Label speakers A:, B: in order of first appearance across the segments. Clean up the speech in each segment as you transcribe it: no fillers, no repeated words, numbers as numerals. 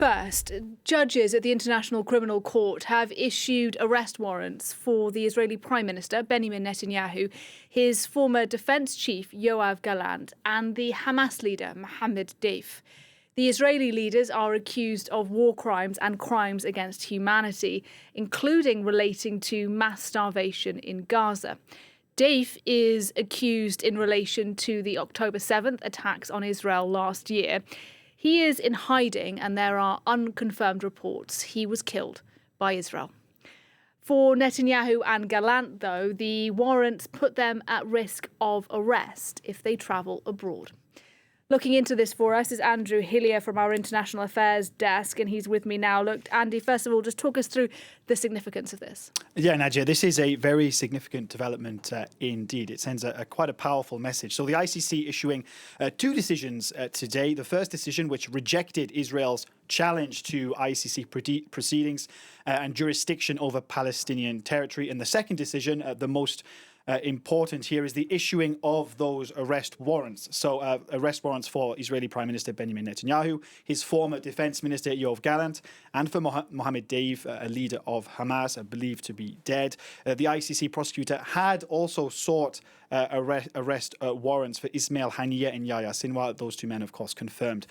A: First, judges at the International Criminal Court have issued arrest warrants for the Israeli Prime Minister, Benjamin Netanyahu, his former defense chief, Yoav Gallant, and the Hamas leader, Mohammed Deif. The Israeli leaders are accused of war crimes and crimes against humanity, including relating to mass starvation in Gaza. Deif is accused in relation to the October 7th attacks on Israel last year. He is in hiding, and there are unconfirmed reports he was killed by Israel. For Netanyahu and Gallant, though, the warrants put them at risk of arrest if they travel abroad. Looking into this for us is Andrew Hilliar from our International Affairs desk, and he's with me now. Look, Andy, first of all, just talk us through the significance of this.
B: Yeah, Nadia, this is a very significant development indeed. It sends quite a powerful message. So the ICC issuing two decisions today. The first decision, which rejected Israel's challenge to ICC proceedings and jurisdiction over Palestinian territory. And the second decision, the most important here, is the issuing of those arrest warrants. So arrest warrants for Israeli Prime Minister Benjamin Netanyahu, his former defense minister Yoav Gallant, and for Mohammed Deif, a leader of Hamas, believed to be dead. The ICC prosecutor had also sought arrest warrants for Ismail Haniyeh and Yahya Sinwar. Those two men, of course, confirmed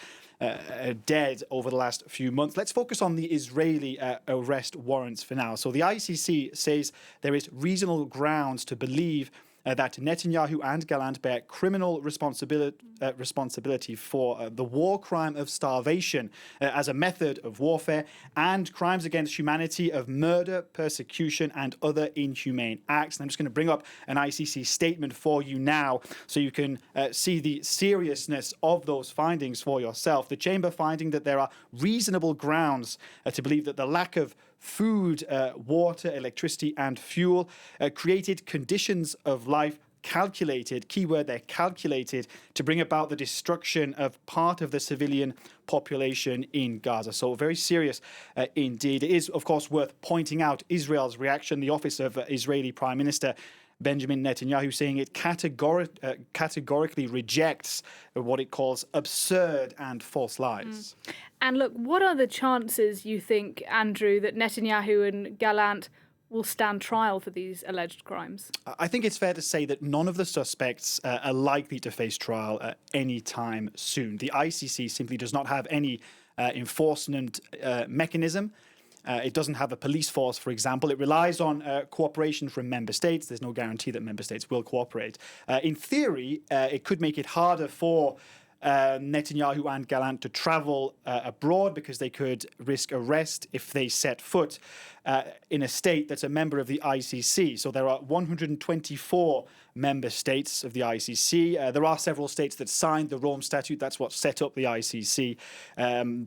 B: dead over the last few months. Let's focus on the Israeli arrest warrants for now. So the ICC says there is reasonable grounds to believe that Netanyahu and Gallant bear criminal responsibility for the war crime of starvation as a method of warfare and crimes against humanity of murder, persecution and other inhumane acts. And I'm just going to bring up an ICC statement for you now so you can see the seriousness of those findings for yourself. The chamber finding that there are reasonable grounds to believe that the lack of food, water, electricity and fuel created conditions of life calculated, keyword there, calculated, to bring about the destruction of part of the civilian population in Gaza. So very serious indeed. It is, of course, worth pointing out Israel's reaction. The office of Israeli Prime Minister Benjamin Netanyahu saying it categorically rejects what it calls absurd and false lies.
A: And look, what are the chances, you think, Andrew, that Netanyahu and Gallant will stand trial for these alleged crimes?
B: I think it's fair to say that none of the suspects are likely to face trial any time soon. The ICC simply does not have any enforcement mechanism. It doesn't have a police force, for example. It relies on cooperation from member states. There's no guarantee that member states will cooperate. In theory, it could make it harder for Netanyahu and Gallant to travel abroad because they could risk arrest if they set foot in a state that's a member of the ICC. So there are 124 member states of the ICC. There are several states that signed the Rome Statute. That's what set up the ICC.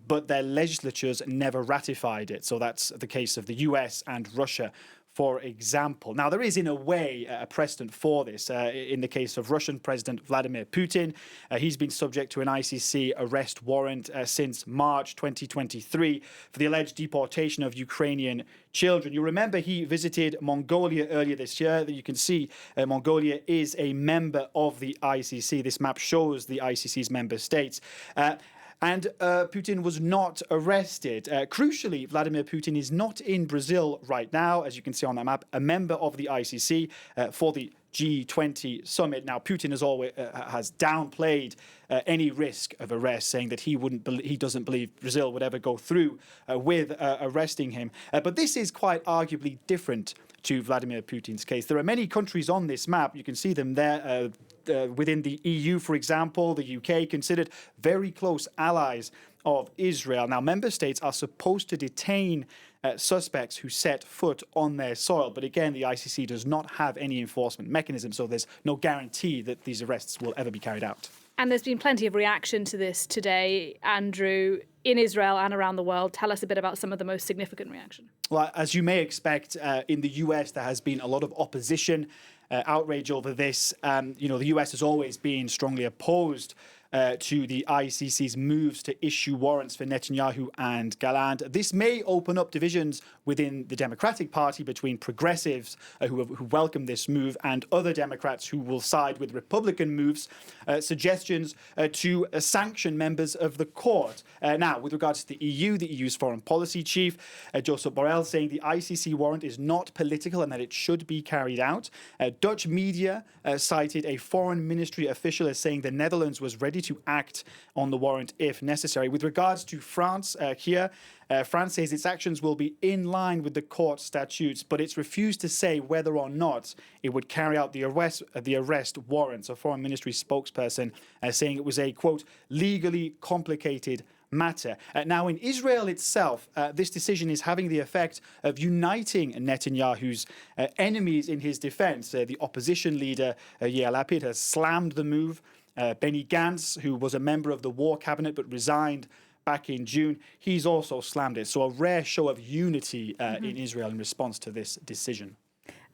B: But their legislatures never ratified it. So that's the case of the US and Russia, for example. Now, there is, in a way, a precedent for this. In the case of Russian President Vladimir Putin, he's been subject to an ICC arrest warrant since March 2023 for the alleged deportation of Ukrainian children. You remember he visited Mongolia earlier this year. You can see Mongolia is a member of the ICC. This map shows the ICC's member states. And Putin was not arrested. Crucially, Vladimir Putin is not in Brazil right now, as you can see on that map, a member of the ICC for the G20 summit. Now, Putin has downplayed any risk of arrest, saying that he doesn't believe Brazil would ever go through with arresting him. But this is quite arguably different to Vladimir Putin's case. There are many countries on this map. You can see them there. Within the EU, for example, the UK, considered very close allies of Israel. Now, member states are supposed to detain suspects who set foot on their soil. But again, the ICC does not have any enforcement mechanism, so there's no guarantee that these arrests will ever be carried out.
A: And there's been plenty of reaction to this today, Andrew, in Israel and around the world. Tell us a bit about some of the most significant reaction.
B: Well, as you may expect, in the US, there has been a lot of opposition, outrage over this. The US has always been strongly opposed to the ICC's moves to issue warrants for Netanyahu and Gallant. This may open up divisions within the Democratic Party between progressives who welcome this move and other Democrats who will side with Republican moves, suggestions to sanction members of the court. Now, with regards to the EU's foreign policy chief, Josep Borrell, saying the ICC warrant is not political and that it should be carried out. Dutch media cited a foreign ministry official as saying the Netherlands was ready to act on the warrant if necessary. With regards to France, France says its actions will be in line with the court statutes, but it's refused to say whether or not it would carry out the arrest warrants. A foreign ministry spokesperson saying it was a, quote, legally complicated matter. Now, in Israel itself, this decision is having the effect of uniting Netanyahu's enemies in his defense. The opposition leader, Yair Lapid, has slammed the move. Benny Gantz, who was a member of the war cabinet but resigned back in June, he's also slammed it. So a rare show of unity in Israel in response to this decision.